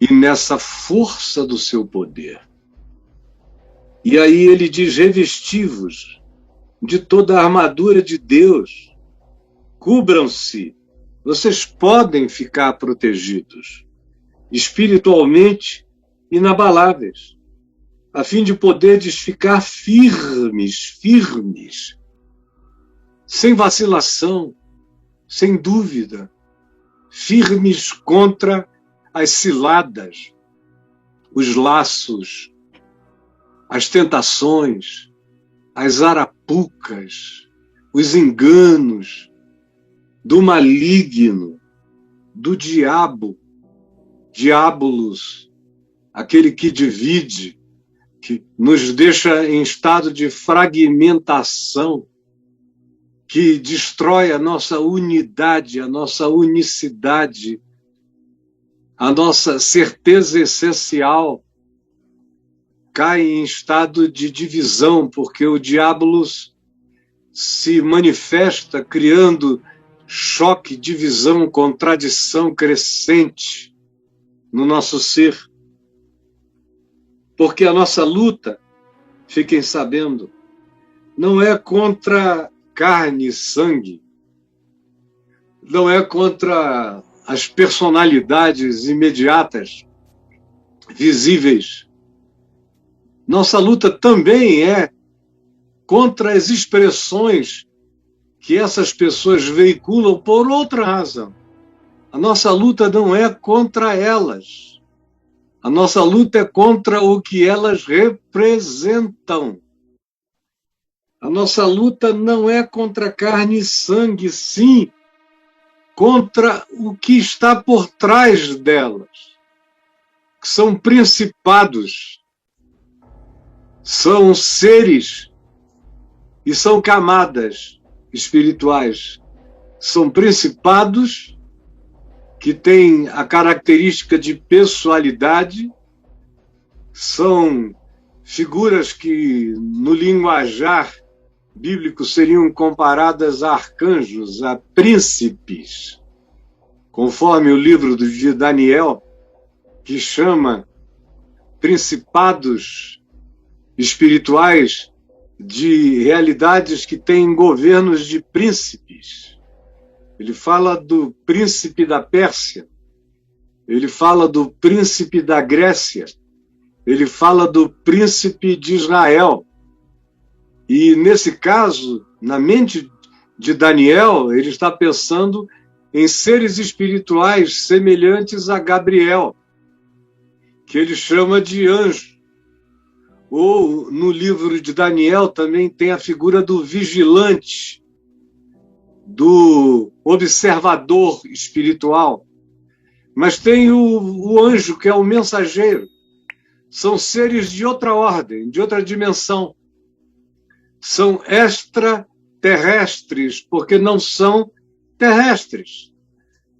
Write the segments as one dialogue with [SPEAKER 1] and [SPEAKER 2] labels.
[SPEAKER 1] e nessa força do seu poder. E aí ele diz: revesti-vos de toda a armadura de Deus, cubram-se, vocês podem ficar protegidos, espiritualmente inabaláveis, a fim de poderes ficar firmes, sem vacilação, sem dúvida, firmes contra as ciladas, os laços, as tentações, as arapucas, os enganos do maligno, do diabo, diabolos, aquele que divide, que nos deixa em estado de fragmentação, que destrói a nossa unidade, a nossa unicidade, a nossa certeza essencial, cai em estado de divisão, porque o diabo se manifesta criando choque, divisão, contradição crescente no nosso ser. Porque a nossa luta, fiquem sabendo, não é contra carne e sangue, não é contra as personalidades imediatas, visíveis. Nossa luta também é contra as expressões que essas pessoas veiculam por outra razão. A nossa luta não é contra elas. A nossa luta é contra o que elas representam. A nossa luta não é contra carne e sangue, sim, contra o que está por trás delas, que são principados, são seres e são camadas espirituais, são principados que têm a característica de pessoalidade, são figuras que no linguajar bíblico seriam comparadas a arcanjos, a príncipes, conforme o livro de Daniel, que chama principados espirituais de realidades que têm governos de príncipes. Ele fala do príncipe da Pérsia, ele fala do príncipe da Grécia, ele fala do príncipe de Israel. E, nesse caso, na mente de Daniel, ele está pensando em seres espirituais semelhantes a Gabriel, que ele chama de anjo. Ou, no livro de Daniel, também tem a figura do vigilante, do observador espiritual. Mas tem o anjo, que é o mensageiro. São seres de outra ordem, de outra dimensão. São extraterrestres, porque não são terrestres.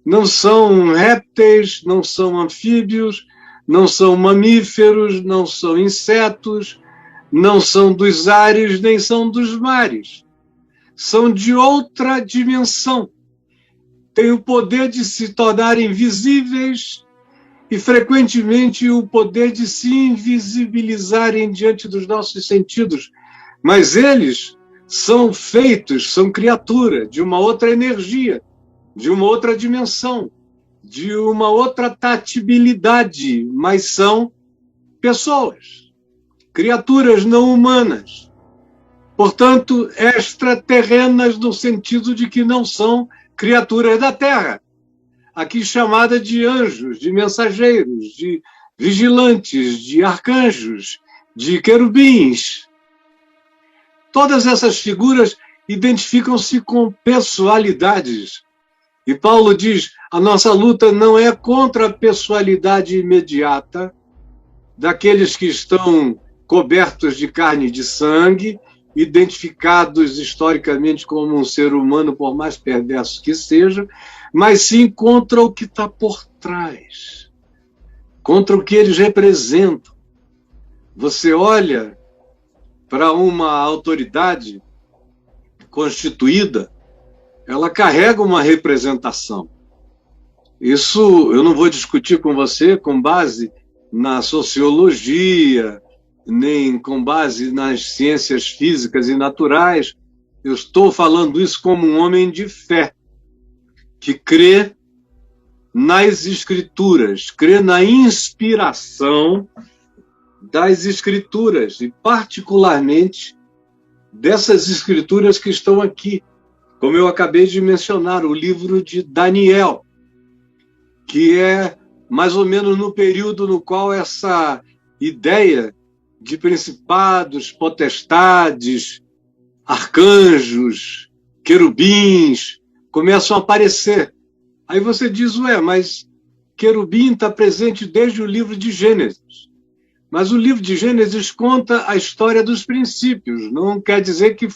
[SPEAKER 1] Não são répteis, não são anfíbios, não são mamíferos, não são insetos, não são dos ares, nem são dos mares. São de outra dimensão. Têm o poder de se tornarem visíveis e, frequentemente, o poder de se invisibilizarem diante dos nossos sentidos. Mas eles são feitos, são criatura de uma outra energia, de uma outra dimensão, de uma outra tatibilidade, mas são pessoas, criaturas não humanas. Portanto, extraterrenas no sentido de que não são criaturas da Terra, aqui chamada de anjos, de mensageiros, de vigilantes, de arcanjos, de querubins. Todas essas figuras identificam-se com pessoalidades. E Paulo diz, a nossa luta não é contra a pessoalidade imediata daqueles que estão cobertos de carne e de sangue, identificados historicamente como um ser humano, por mais perverso que seja, mas sim contra o que está por trás, contra o que eles representam. Você olha para uma autoridade constituída, ela carrega uma representação. Isso eu não vou discutir com você com base na sociologia, nem com base nas ciências físicas e naturais. Eu estou falando isso como um homem de fé, que crê nas Escrituras, crê na inspiração das Escrituras, e particularmente dessas Escrituras que estão aqui, como eu acabei de mencionar, o livro de Daniel, que é mais ou menos no período no qual essa ideia de principados, potestades, arcanjos, querubins começam a aparecer. Aí você diz, mas querubim está presente desde o livro de Gênesis. Mas o livro de Gênesis conta a história dos princípios, não quer dizer que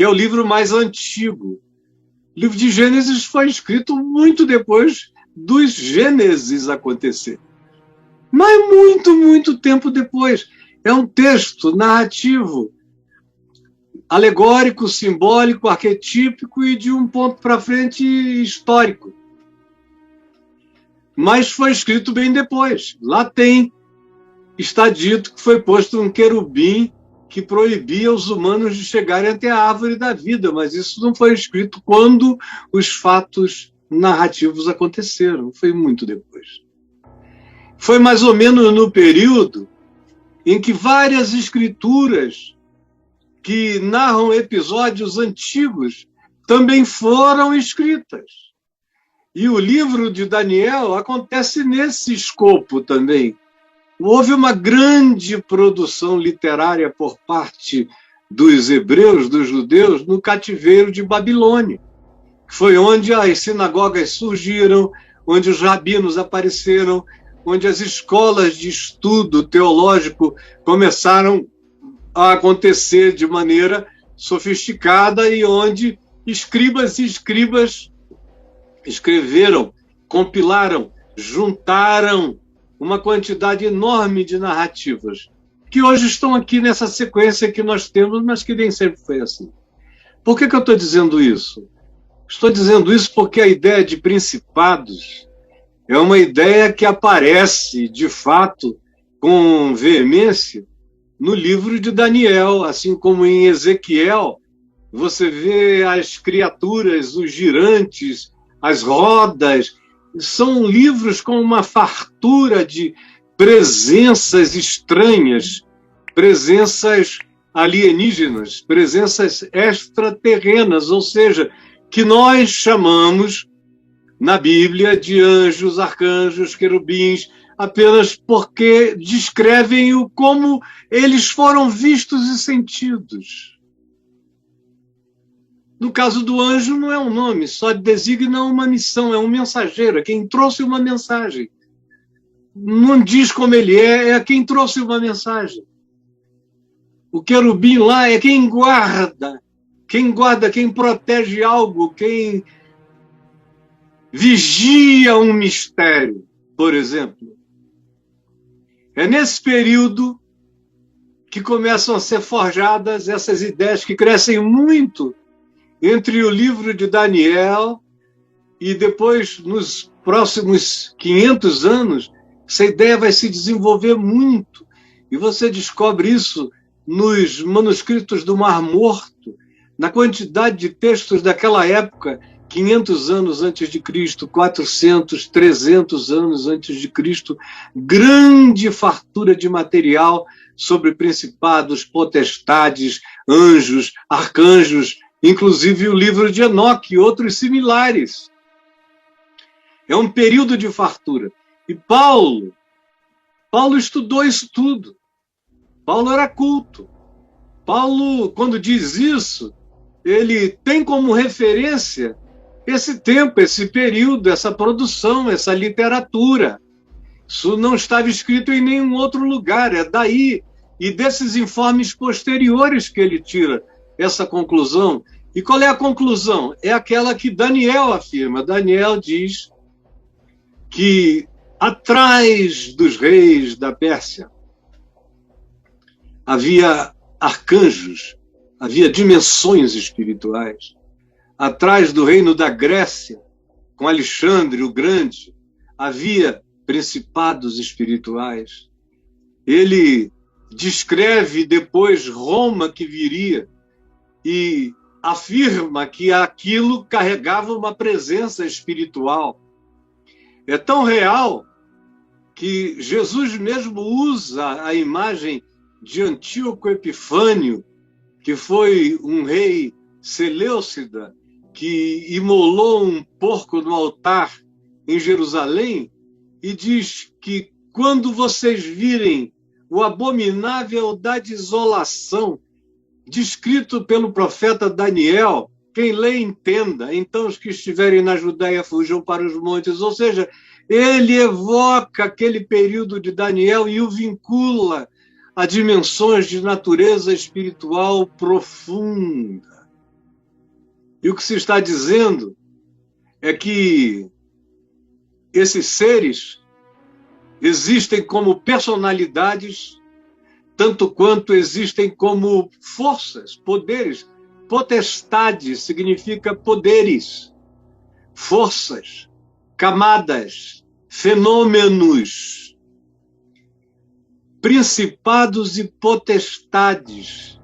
[SPEAKER 1] é o livro mais antigo. O livro de Gênesis foi escrito muito depois dos Gênesis acontecer. Mas muito, muito tempo depois. É um texto narrativo, alegórico, simbólico, arquetípico e de um ponto para frente histórico. Mas foi escrito bem depois. Lá está dito que foi posto um querubim que proibia os humanos de chegarem até a árvore da vida, mas isso não foi escrito quando os fatos narrativos aconteceram, foi muito depois. Foi mais ou menos no período em que várias escrituras que narram episódios antigos também foram escritas. E o livro de Daniel acontece nesse escopo também. Houve uma grande produção literária por parte dos hebreus, dos judeus, no cativeiro de Babilônia. Foi onde as sinagogas surgiram, onde os rabinos apareceram, onde as escolas de estudo teológico começaram a acontecer de maneira sofisticada e onde escribas e escribas escreveram, compilaram, juntaram uma quantidade enorme de narrativas, que hoje estão aqui nessa sequência que nós temos, mas que nem sempre foi assim. Por que eu estou dizendo isso? Estou dizendo isso porque a ideia de principados é uma ideia que aparece, de fato, com veemência, no livro de Daniel, assim como em Ezequiel, você vê as criaturas, os girantes, as rodas. São livros com uma fartura de presenças estranhas, presenças alienígenas, presenças extraterrenas, ou seja, que nós chamamos na Bíblia de anjos, arcanjos, querubins, apenas porque descrevem como eles foram vistos e sentidos. No caso do anjo, não é um nome, só designa uma missão, é um mensageiro, é quem trouxe uma mensagem. Não diz como ele é quem trouxe uma mensagem. O querubim lá é quem guarda, quem protege algo, quem vigia um mistério, por exemplo. É nesse período que começam a ser forjadas essas ideias que crescem muito entre o livro de Daniel e depois, nos próximos 500 anos, essa ideia vai se desenvolver muito. E você descobre isso nos manuscritos do Mar Morto, na quantidade de textos daquela época, 500 anos antes de Cristo, 400, 300 anos antes de Cristo, grande fartura de material sobre principados, potestades, anjos, arcanjos, inclusive o livro de Enoque e outros similares. É um período de fartura. E Paulo estudou isso tudo. Paulo era culto. Paulo, quando diz isso, ele tem como referência esse tempo, esse período, essa produção, essa literatura. Isso não estava escrito em nenhum outro lugar, é daí e desses informes posteriores que ele tira essa conclusão. E qual é a conclusão? É aquela que Daniel afirma. Daniel diz que atrás dos reis da Pérsia havia arcanjos, havia dimensões espirituais. Atrás do reino da Grécia, com Alexandre o Grande, havia principados espirituais. Ele descreve depois Roma que viria e afirma que aquilo carregava uma presença espiritual. É tão real que Jesus mesmo usa a imagem de Antíoco Epifânio, que foi um rei seleucida, que imolou um porco no altar em Jerusalém, e diz que quando vocês virem o abominável da desolação, descrito pelo profeta Daniel, quem lê entenda, então os que estiverem na Judéia fujam para os montes. Ou seja, ele evoca aquele período de Daniel e o vincula a dimensões de natureza espiritual profunda. E o que se está dizendo é que esses seres existem como personalidades, tanto quanto existem como forças, poderes. Potestade significa poderes, forças, camadas, fenômenos, principados e potestades,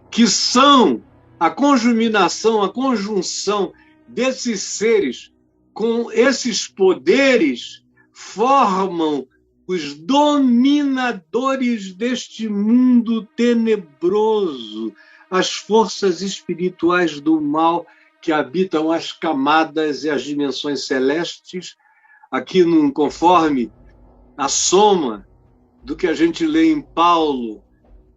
[SPEAKER 1] que são a conjuminação, a conjunção desses seres com esses poderes, formam os dominadores deste mundo tenebroso, as forças espirituais do mal que habitam as camadas e as dimensões celestes, aqui conforme a soma do que a gente lê em Paulo,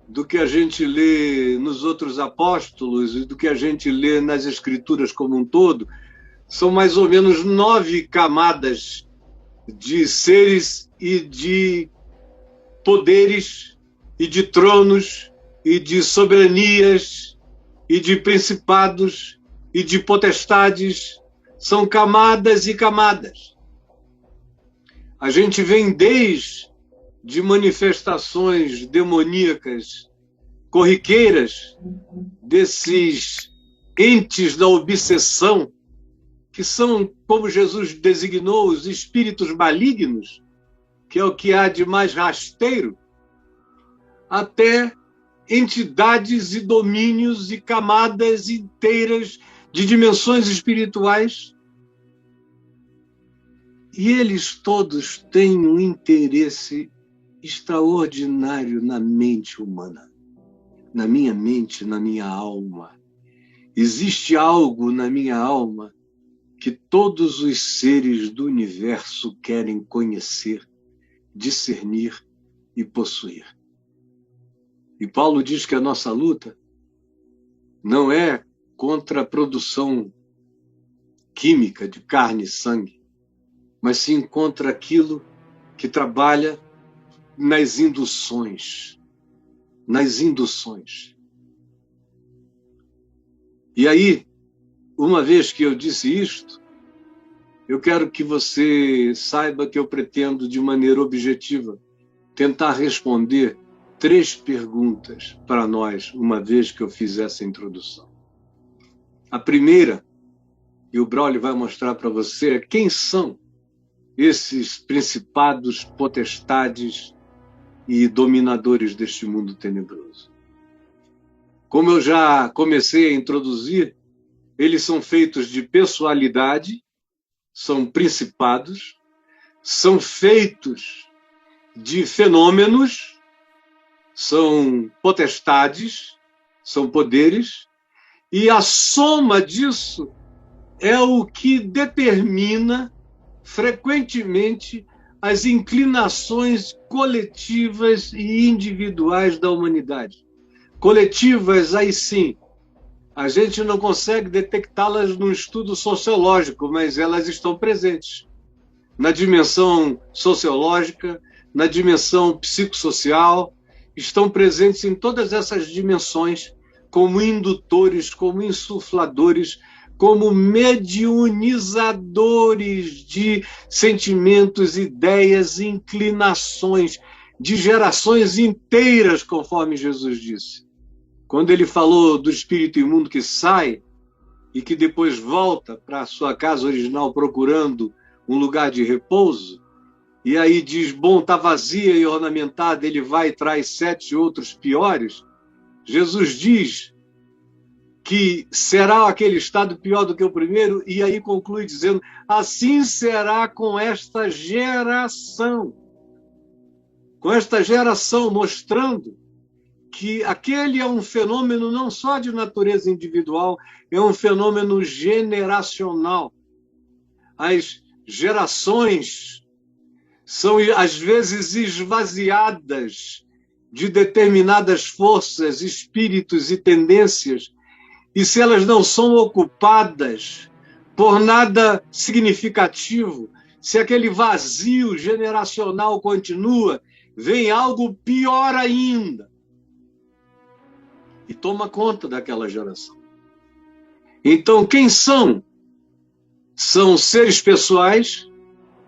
[SPEAKER 1] do que a gente lê nos outros apóstolos e do que a gente lê nas Escrituras como um todo, são mais ou menos 9 camadas de seres e de poderes e de tronos e de soberanias e de principados e de potestades. São camadas e camadas. A gente vem desde manifestações demoníacas corriqueiras desses entes da obsessão, que são, como Jesus designou, os espíritos malignos, que é o que há de mais rasteiro, até entidades e domínios e camadas inteiras de dimensões espirituais. E eles todos têm um interesse extraordinário na mente humana, na minha mente, na minha alma. Existe algo na minha alma que todos os seres do universo querem conhecer, discernir e possuir. E Paulo diz que a nossa luta não é contra a produção química de carne e sangue, mas sim contra aquilo que trabalha nas induções. Nas induções. E aí, uma vez que eu disse isto, eu quero que você saiba que eu pretendo, de maneira objetiva, tentar responder 3 perguntas para nós, uma vez que eu fiz essa introdução. A primeira, e o Braulio vai mostrar para você, é quem são esses principados, potestades e dominadores deste mundo tenebroso. Como eu já comecei a introduzir, eles são feitos de pessoalidade, são principados, são feitos de fenômenos, são potestades, são poderes, e a soma disso é o que determina frequentemente as inclinações coletivas e individuais da humanidade. Coletivas, aí sim, a gente não consegue detectá-las num estudo sociológico, mas elas estão presentes na dimensão sociológica, na dimensão psicossocial, estão presentes em todas essas dimensões como indutores, como insufladores, como mediunizadores de sentimentos, ideias, inclinações, de gerações inteiras, conforme Jesus disse. Quando ele falou do espírito imundo que sai, e que depois volta para a sua casa original procurando um lugar de repouso, e aí diz, bom, está vazia e ornamentada, ele vai e traz 7 outros piores, Jesus diz que será aquele estado pior do que o primeiro, e aí conclui dizendo, assim será com esta geração. Com esta geração, mostrando que aquele é um fenômeno não só de natureza individual, é um fenômeno generacional. As gerações são, às vezes, esvaziadas de determinadas forças, espíritos e tendências, e se elas não são ocupadas por nada significativo, se aquele vazio generacional continua, vem algo pior ainda e toma conta daquela geração. Então, quem são? São seres pessoais,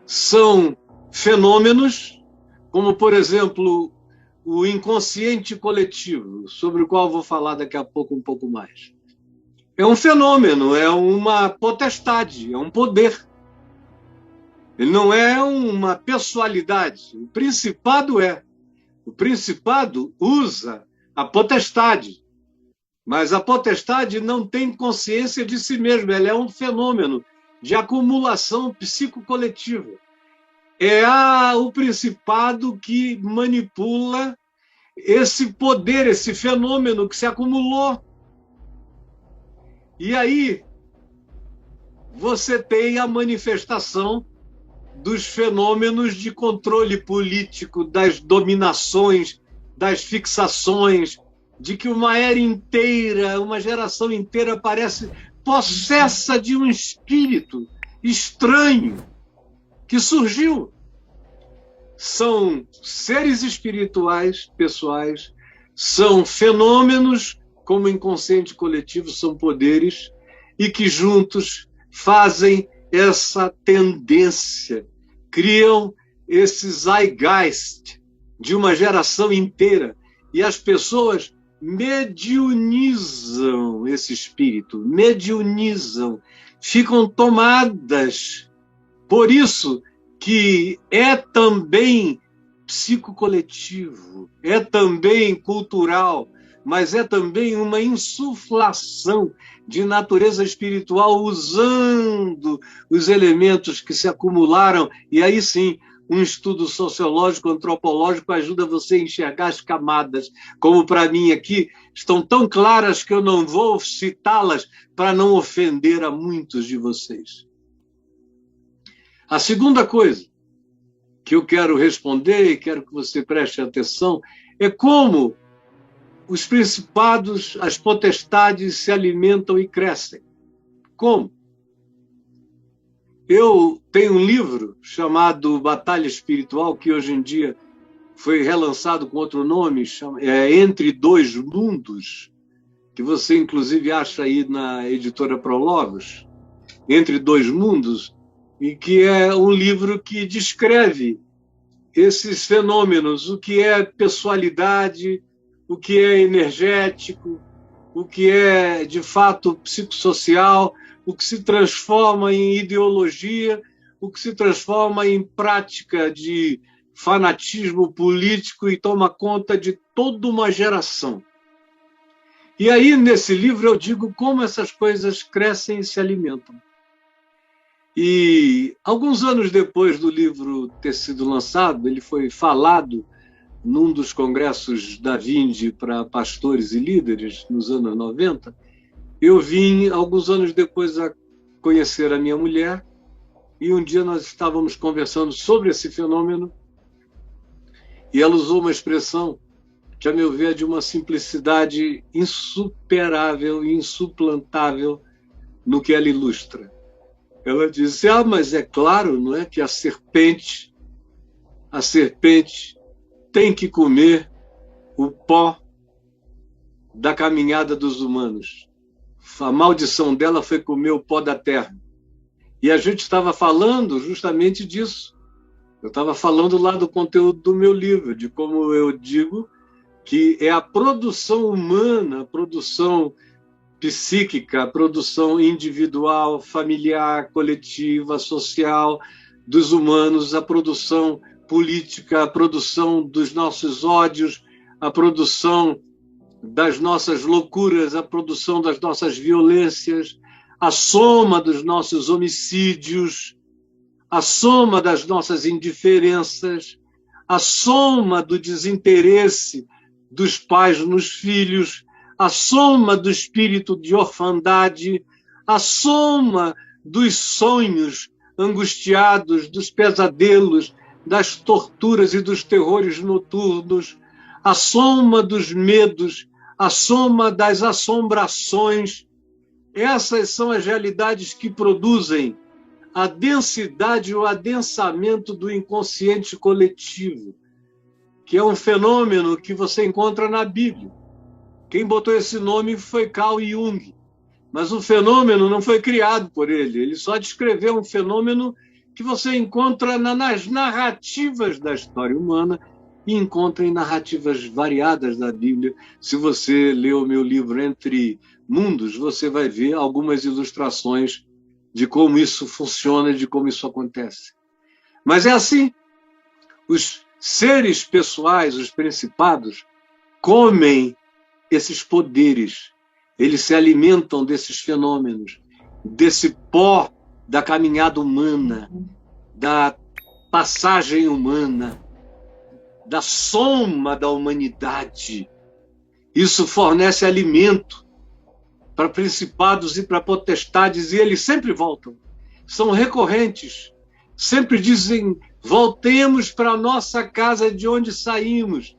[SPEAKER 1] são fenômenos, como, por exemplo, o inconsciente coletivo, sobre o qual vou falar daqui a pouco um pouco mais. É um fenômeno, é uma potestade, é um poder. Ele não é uma pessoalidade. O principado é. O principado usa a potestade. Mas a potestade não tem consciência de si mesma, ela é um fenômeno de acumulação psicocoletiva. É o principado que manipula esse poder, esse fenômeno que se acumulou. E aí você tem a manifestação dos fenômenos de controle político, das dominações, das fixações, de que uma era inteira, uma geração inteira parece possessa de um espírito estranho que surgiu. São seres espirituais, pessoais, são fenômenos, como inconsciente coletivo, são poderes, e que juntos fazem essa tendência, criam esse zeitgeist de uma geração inteira. E as pessoas mediunizam esse espírito, mediunizam, ficam tomadas. Por isso que é também psicocoletivo, é também cultural, mas é também uma insuflação de natureza espiritual usando os elementos que se acumularam, e aí sim, um estudo sociológico, antropológico ajuda você a enxergar as camadas, como para mim aqui estão tão claras que eu não vou citá-las para não ofender a muitos de vocês. A segunda coisa que eu quero responder e quero que você preste atenção é como os principados, as potestades se alimentam e crescem. Como? Eu tenho um livro chamado Batalha Espiritual, que hoje em dia foi relançado com outro nome, Entre Dois Mundos, que você inclusive acha aí na editora Prologos, Entre Dois Mundos, e que é um livro que descreve esses fenômenos, o que é pessoalidade, o que é energético, o que é, de fato, psicossocial, o que se transforma em ideologia, o que se transforma em prática de fanatismo político e toma conta de toda uma geração. E aí, nesse livro, eu digo como essas coisas crescem e se alimentam. E alguns anos depois do livro ter sido lançado, ele foi falado num dos congressos da Vinde para pastores e líderes, nos anos 90, eu vim, alguns anos depois, a conhecer a minha mulher, e um dia nós estávamos conversando sobre esse fenômeno, e ela usou uma expressão que, a meu ver, é de uma simplicidade insuperável e insuplantável no que ela ilustra. Ela disse, mas é claro, não é, que a serpente tem que comer o pó da caminhada dos humanos. A maldição dela foi comer o pó da terra. E a gente estava falando justamente disso. Eu estava falando lá do conteúdo do meu livro, de como eu digo que é a produção humana, a produção psíquica, a produção individual, familiar, coletiva, social dos humanos, a produção política, a produção dos nossos ódios, a produção das nossas loucuras, a produção das nossas violências, a soma dos nossos homicídios, a soma das nossas indiferenças, a soma do desinteresse dos pais nos filhos, a soma do espírito de orfandade, a soma dos sonhos angustiados, dos pesadelos, das torturas e dos terrores noturnos, a soma dos medos, a soma das assombrações. Essas são as realidades que produzem a densidade, o adensamento do inconsciente coletivo, que é um fenômeno que você encontra na Bíblia. Quem botou esse nome foi Carl Jung, mas o fenômeno não foi criado por ele só descreveu um fenômeno que você encontra nas narrativas da história humana e encontra em narrativas variadas da Bíblia. Se você ler o meu livro Entre Mundos, você vai ver algumas ilustrações de como isso funciona, de como isso acontece. Mas é assim, os seres pessoais, os principados, comem esses poderes, eles se alimentam desses fenômenos, desse pó da caminhada humana, da passagem humana, da soma da humanidade. Isso fornece alimento para principados e para potestades, e eles sempre voltam, são recorrentes, sempre dizem: voltemos para a nossa casa de onde saímos.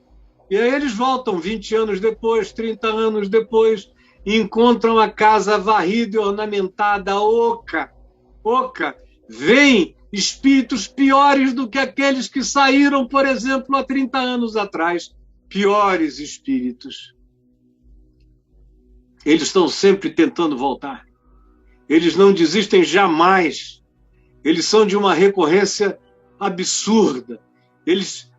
[SPEAKER 1] E aí eles voltam 20 anos depois, 30 anos depois, e encontram a casa varrida e ornamentada, oca. Vêm espíritos piores do que aqueles que saíram, por exemplo, há 30 anos atrás. Piores espíritos. Eles estão sempre tentando voltar. Eles não desistem jamais. Eles são de uma recorrência absurda. Eles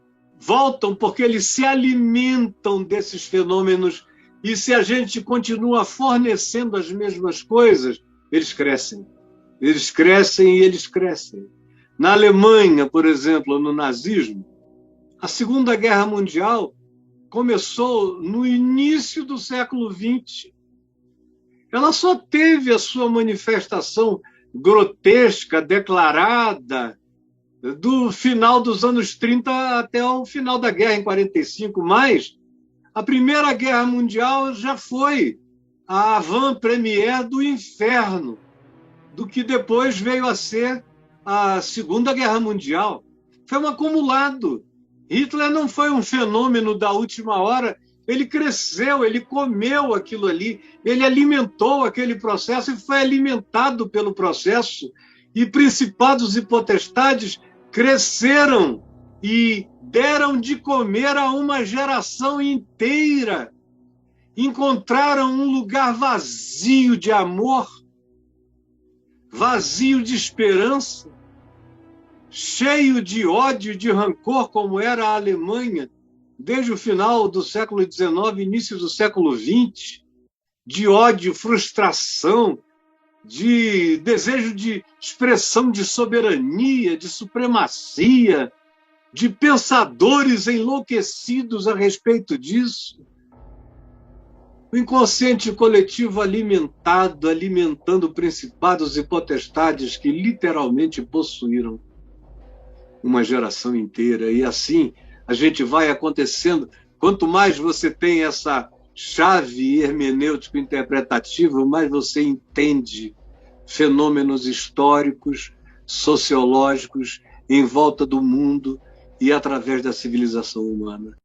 [SPEAKER 1] voltam porque eles se alimentam desses fenômenos, e se a gente continua fornecendo as mesmas coisas, eles crescem. Eles crescem e eles crescem. Na Alemanha, por exemplo, no nazismo, a Segunda Guerra Mundial começou no início do século XX. Ela só teve a sua manifestação grotesca, declarada, do final dos anos 30 até o final da guerra, em 45, mas a Primeira Guerra Mundial já foi a avant-première do inferno, do que depois veio a ser a Segunda Guerra Mundial. Foi um acumulado. Hitler não foi um fenômeno da última hora, ele cresceu, ele comeu aquilo ali, ele alimentou aquele processo e foi alimentado pelo processo, e principados e potestades cresceram e deram de comer a uma geração inteira. Encontraram um lugar vazio de amor, vazio de esperança, cheio de ódio e de rancor, como era a Alemanha desde o final do século XIX, início do século XX, de ódio, frustração, de desejo de expressão de soberania, de supremacia, de pensadores enlouquecidos a respeito disso. O inconsciente coletivo alimentando principados e potestades que literalmente possuíram uma geração inteira. E assim a gente vai acontecendo. Quanto mais você tem essa chave hermenêutico-interpretativa, mais você entende fenômenos históricos, sociológicos, em volta do mundo e através da civilização humana.